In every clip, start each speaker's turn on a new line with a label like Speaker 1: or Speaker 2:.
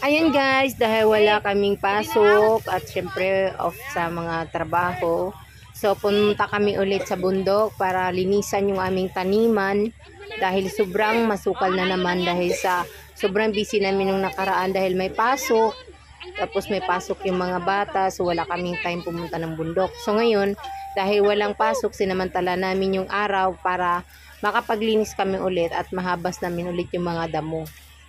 Speaker 1: Ayan guys, dahil wala kaming pasok at syempre off sa mga trabaho. So pumunta kami ulit sa bundok para linisan yung aming taniman dahil sobrang masukal na naman dahil sa sobrang busy namin nung nakaraan dahil may pasok. Tapos may pasok yung mga bata, so wala kaming time pumunta ng bundok. So ngayon, dahil walang pasok, sinamantala namin yung araw para makapaglinis kami ulit at mahabas namin ulit yung mga damo.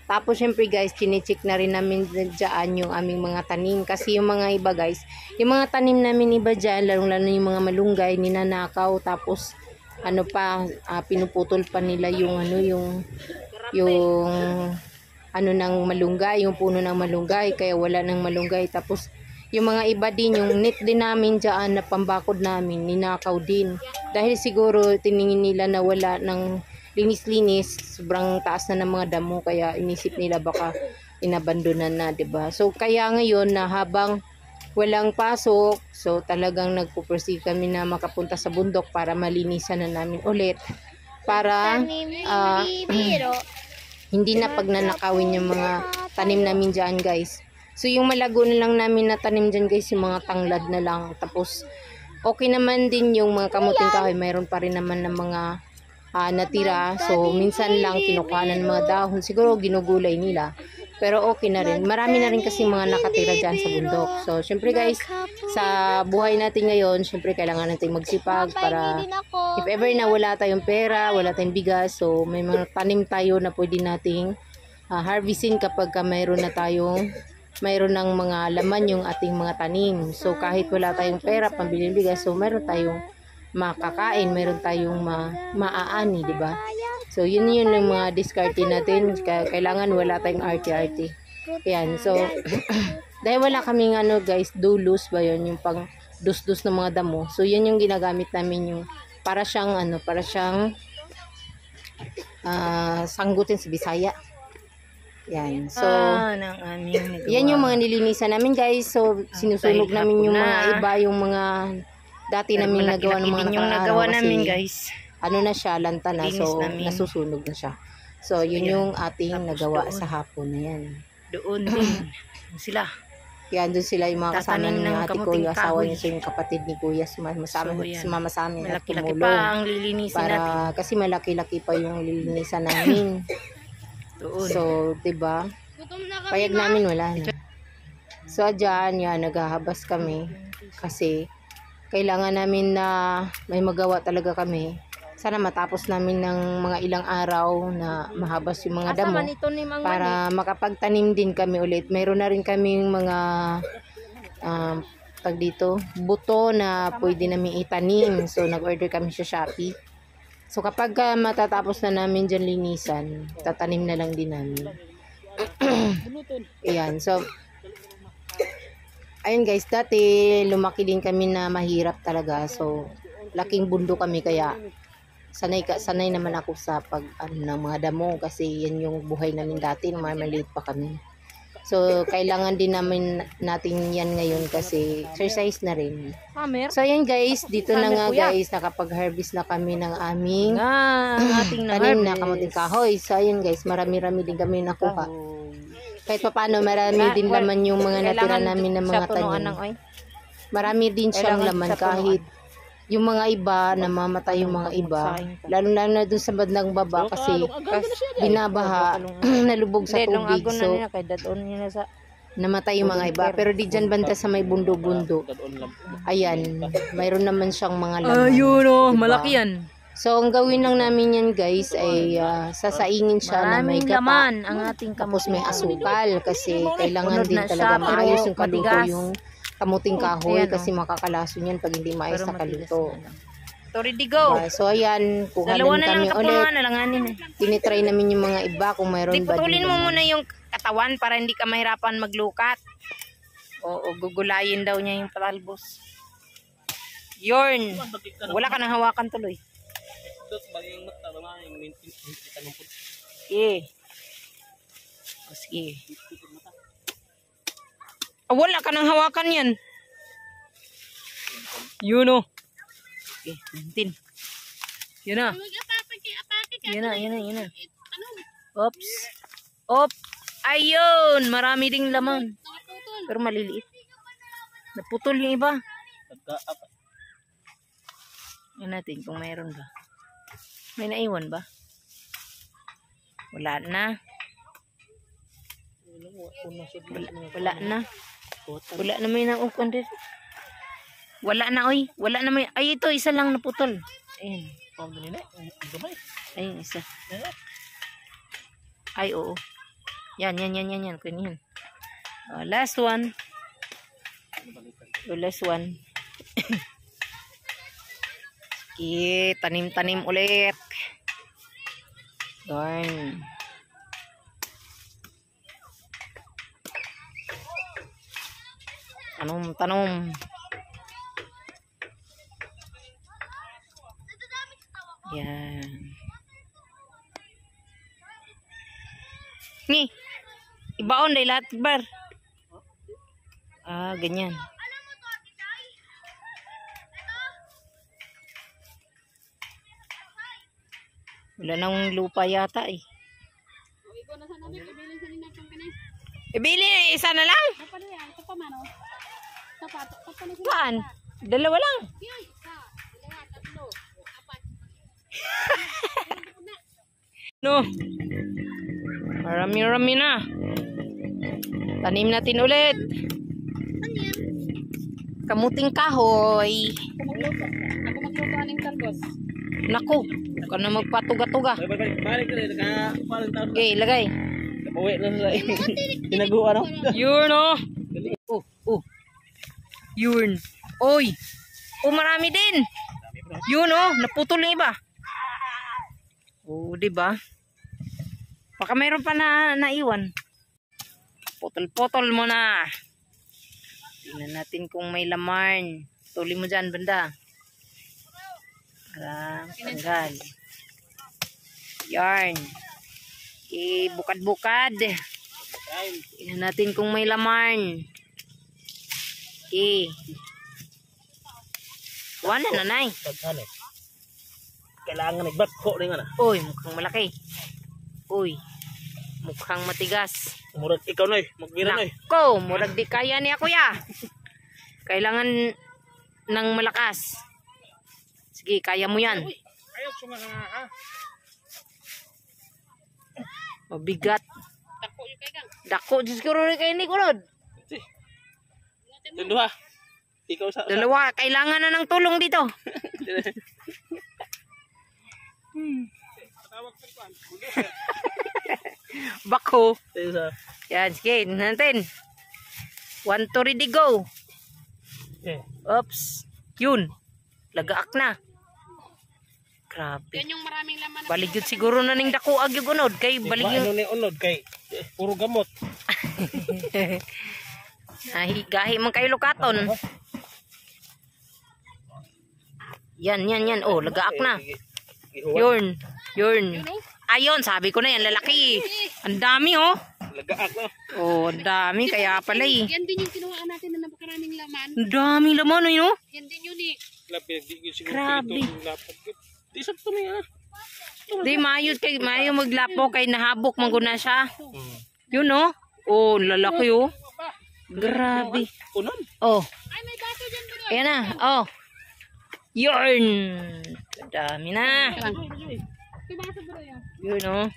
Speaker 1: Tapos syempre guys, chinecheck na rin namin dyan yung aming mga tanim. Kasi yung mga iba guys, yung mga tanim namin iba dyan, lalong-lalo yung mga malunggay, ninanakaw. Tapos ano pa, pinuputol pa nila yung ano ng malunggay, yung puno ng malunggay. Kaya wala ng malunggay. Tapos yung mga iba din, yung net din namin dyan na pambakod namin, ninakaw din. Dahil siguro tiningin nila na wala ng linis-linis, sobrang taas na ng mga damo, kaya inisip nila baka inabandonan na, 'di ba? So kaya ngayon na habang walang pasok, so talagang nagpupursige kami na makapunta sa bundok para malinisan na namin ulit para hindi na pagnanakawin yung mga tanim namin diyan, guys. So yung malago na lang namin na tanim diyan, guys, yung mga tanglad na lang. Tapos okay naman din yung mga kamuting kahoy, mayroon pa rin naman ng mga natira. So minsan lang kinukuha ng mga dahon, siguro ginugulay nila, pero okay na rin. Marami na rin kasi mga nakatira dyan sa bundok. So syempre guys, sa buhay natin ngayon, syempre kailangan natin magsipag para if ever na wala tayong pera, wala tayong bigas, so may mga tanim tayo na pwede nating harvestin kapag mayroon ng mga laman yung ating mga tanim. So kahit wala tayong pera pambili ng bigas, so mayroon tayong makakain, meron tayong maaani, di ba? So yun yung mga diskarte natin. Kailangan wala tayong arte-arte. Yan. So dahil wala kaming guys, dulus ba yun, yung pang dus-dus ng mga damo. So yun yung ginagamit namin, yung para siyang sanggutin sa Bisaya. Yan. So yan yung mga nilinisan namin, guys. So sinusunog namin yung mga iba, yung mga dati namin nagawa ng mga
Speaker 2: nagawa namin, guys.
Speaker 1: Ano na siya, lanta na, so nasusunog na siya. So yun yung ating nagawa sa hapon na yan.
Speaker 2: Doon sila.
Speaker 1: Yan, doon sila yung mga kasama ng ate ko, yung asawa niya, so yung kapatid ni kuya, sumama sa amin at
Speaker 2: tumulong. Pa ang lilinisin
Speaker 1: para,
Speaker 2: natin.
Speaker 1: kasi malaki-laki pa yung lilinisan namin.
Speaker 2: Doon.
Speaker 1: So, diba? Payag namin wala na. So, dyan, yan, naghahabas kami. Kasi, kailangan namin na may magawa talaga kami. Sana matapos namin ng mga ilang araw na mahabas yung mga damo para makapagtanim din kami ulit. Mayroon na rin kaming mga buto na pwede namin itanim. So nag-order kami sa Shopee. So kapag matatapos na namin dyan linisan, tatanim na lang din namin. Ayan, so ayun guys, dati lumaki din kami na mahirap talaga. So laking bundo kami, kaya sanay naman ako sa ng mga damo, kasi yan yung buhay namin dati nung maliit pa kami. So kailangan din natin yan ngayon kasi exercise na rin. So ayan guys, dito na nga guys, nakapag-harvest na kami ng aming tanim na kamuting kahoy. So ayan guys, marami-rami din kami nakuha. Kahit paano, marami din laman yung mga natira namin ng mga tanim. Marami din siyang laman, kahit yung mga iba, namamatay yung mga iba. Lalo na dun sa bandang baba kasi binabaha, nalubog sa tubig. So, namatay yung mga iba. Pero di dyan banda sa may bundo-bundo. Ayan, mayroon naman siyang mga laman.
Speaker 2: Ayun o,
Speaker 1: diba?
Speaker 2: Malaki yan.
Speaker 1: So, ang gawin lang namin yan guys ay sasaingin siya na may gata. Tapos may asukal kasi kailangan din talaga maayos yung kaluto yung kamuting kahoy, kasi makakalason yan pag hindi maayos na kaluto.
Speaker 2: Ready go.
Speaker 1: So ayan, kuha din kami ulit. Tinitry namin yung mga iba kung mayroon ba.
Speaker 2: Putulin mo muna yung katawan para hindi ka mahirapan maglukat. O gugulayin daw niya yung patalbos. Yorn. Wala ka nang hawakan tuloy. Sige. Sige. Wala ka nang hawakan yan. Yun o. Okay, maintain. Yun na. Yun na. Oops. Op. Ayun, marami ding laman. Pero maliliit. Naputol yung iba. Yan natin kung mayroon ba. May naiwan ba? Wala na. Wala na. Wala na may naukon din. Wala na oy. Wala na may. Ay ito isa lang naputol. Ayun. Ayun isa. Ay oo. Yan. Kunin yan. Oh, last one. Oh, last one. Sige, tanim-tanim ulit. Darn. Tanom. Yan. Ni, ibaon dahil lahat bar. Ah, ganyan. Wala nang lupa yata eh. Ibili isa na lang. Saan? Dalawa lang. No. Marami na. Tanim natin ulit. Kamuting kahoy.
Speaker 3: Ako magluto aning talbos.
Speaker 2: Naku, ka na magpatuga-tuga. Okay, lagay.
Speaker 4: Uwi na sa tinaguan no.
Speaker 2: Yun oh. Yun. Oy. Oh, marami din. Yun oh, naputol yung iba. Oh, di ba? Baka mayroon pa na naiwan. Potol-potol mo na. Tingnan natin kung may laman. Tuli mo dyan, banda. Para tanggal. Yarn. Okay, bukad-bukad. Tingnan natin kung may laman. Okay. Kuha na, nanay.
Speaker 4: Kailangan nagbako rin nga na.
Speaker 2: Uy, mukhang malaki. Uy, mukhang matigas.
Speaker 4: Murag ikaw na magmira na
Speaker 2: Nako, murag di kaya niya kuya. Kailangan ng malakas. Sige, kaya mo yan.
Speaker 4: Ayaw sumaga ha.
Speaker 2: Mabigat.
Speaker 3: Tako yung kay gang.
Speaker 2: Dako, siguro rin kayo ni Kulod.
Speaker 4: Dua. Ikaw sa
Speaker 2: Dalawa, kailangan na ng tulong dito. Bako. Yan, sige, natin. 1, 2, ready, go. Oops. Yun. Lagaak na. Grabe.
Speaker 3: Yan yung maraming laman.
Speaker 2: Baligid siguro na ning dako ag yung unod. Kay baligid.
Speaker 4: Ano ni unod kay puro gamot.
Speaker 2: Gahi man kayo lukaton. Yan. Oh, lagaak na. Yun. Ayun, sabi ko na yan, lalaki. Ang dami, oh.
Speaker 4: Lagaak na.
Speaker 2: Oh, ang dami. Kaya pala, eh.
Speaker 3: Yan din yung kinuhaan natin na napakaraming laman.
Speaker 2: Ang dami laman, oh, no?
Speaker 3: Yan din yun eh.
Speaker 2: Grabe.
Speaker 4: Di sa to niya.
Speaker 2: Di, mayo maglapo kay nahabok maguna siya. Yun, oh. Oh, lalaki, oh. Grabe.
Speaker 4: Unon.
Speaker 2: Oh.
Speaker 3: Ay, may baso dyan bro.
Speaker 2: Ayan na. Oh. Yun. Ang dami na.
Speaker 3: May baso bro yun.
Speaker 2: Yun, oh.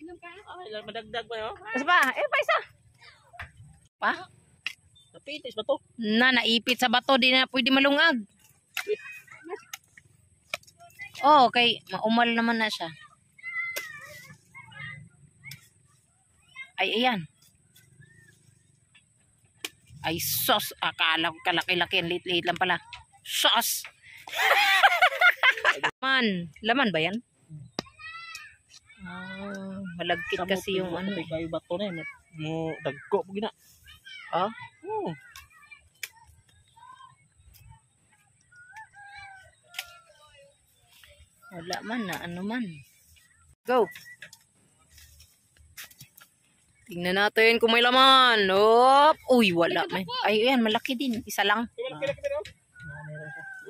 Speaker 3: Inom ka?
Speaker 4: Ay, madagdag ba yo?
Speaker 2: Kasi pa? Pa isa. Pa?
Speaker 4: Napitis ba to?
Speaker 2: Naipit sa bato. Di na pwede malungag. Oh, okay. Maumal naman na siya. Ay, ayan. Ay, sos. Akala ko kalaki-laki. Liit-liit lang pala. Sos. Laman ba yan? Malagkit kasi yung ano.
Speaker 4: Kayo bato na mo dagko mo gina.
Speaker 2: Ah?
Speaker 4: Oh.
Speaker 2: Wala man na. Ano man. Go. Tingnan natin kung may laman. Op. Uy, wala. Ay, ayan. Malaki din. Isa lang.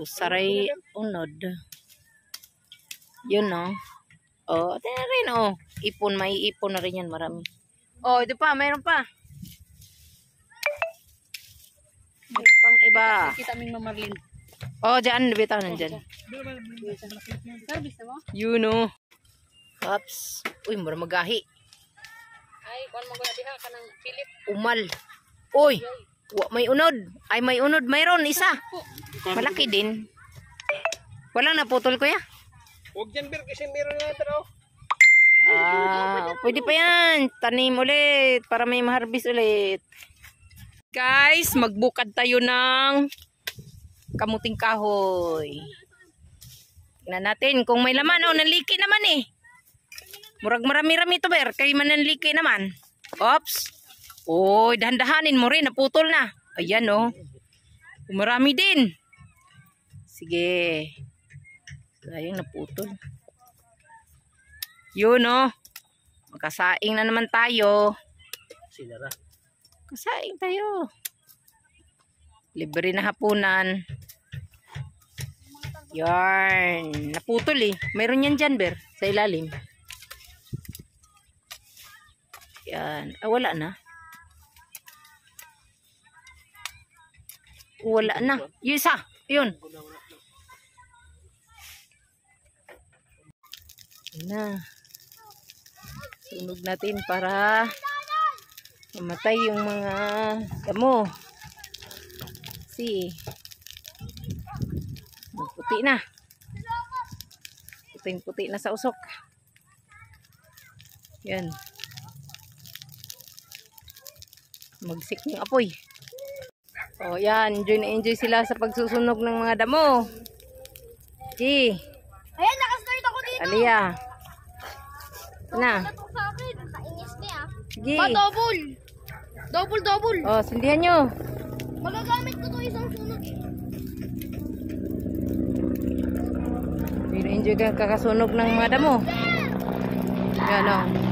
Speaker 2: Usaray unod. Yun, no? Oh, tingnan rin, oh. Ipon. May ipon na rin yan. Marami.
Speaker 1: Oh, ito pa, mayroon pa. Mayroon pang iba.
Speaker 3: Kita aming mamarlin.
Speaker 1: Oh, dyan, bitaw nandyan.
Speaker 3: Service na mo?
Speaker 1: You know. Ups. Uy, mura magahi.
Speaker 3: Ay, kung mo gula diha ka ng Philip.
Speaker 1: Umal. Uy, may unod. Ay, may unod. Mayroon, isa. Malaki din. Walang naputol, kuya.
Speaker 4: Huwag dyan, Bir, kasi meron na ito, oh.
Speaker 1: Pwede pa yan. Tanim ulit para may maharbis ulit. Guys, magbukad tayo ng kamuting kahoy. Tingnan natin kung may laman. Oh, nanliki naman eh. Murag marami-rami ito, Ber. Kaya man nanliki naman. Oops. Oy, dahan-dahanin mo rin. Naputol na. Ayan, oh. Marami din. Sige. Sayang naputol. Yun, oh. Magkasaing na naman tayo.
Speaker 4: Sinara.
Speaker 1: Kasaing tayo. Libre na hapunan. Yarn. Naputol eh. Mayroon yan dyan, Ber. Sa ilalim. Yan. Wala na. Wala na. Yung isa. Yun. Yan na. Sunog natin para mamatay yung mga damo. See. Puti na. Puting-puti na sa usok. Yan. Magsik ng apoy. O yan. Enjoy na enjoy sila sa pagsusunog ng mga damo. See.
Speaker 3: Ayan, nakastart ako dito.
Speaker 1: Aliyah. Na.
Speaker 3: Sa akin, kainis niya.
Speaker 1: Sige.
Speaker 3: Double. Double.
Speaker 1: O, sindihan nyo.
Speaker 3: Magagamit ko to isang sunog eh.
Speaker 1: Enjoy ka kakasunog ng mga damo. Yan o.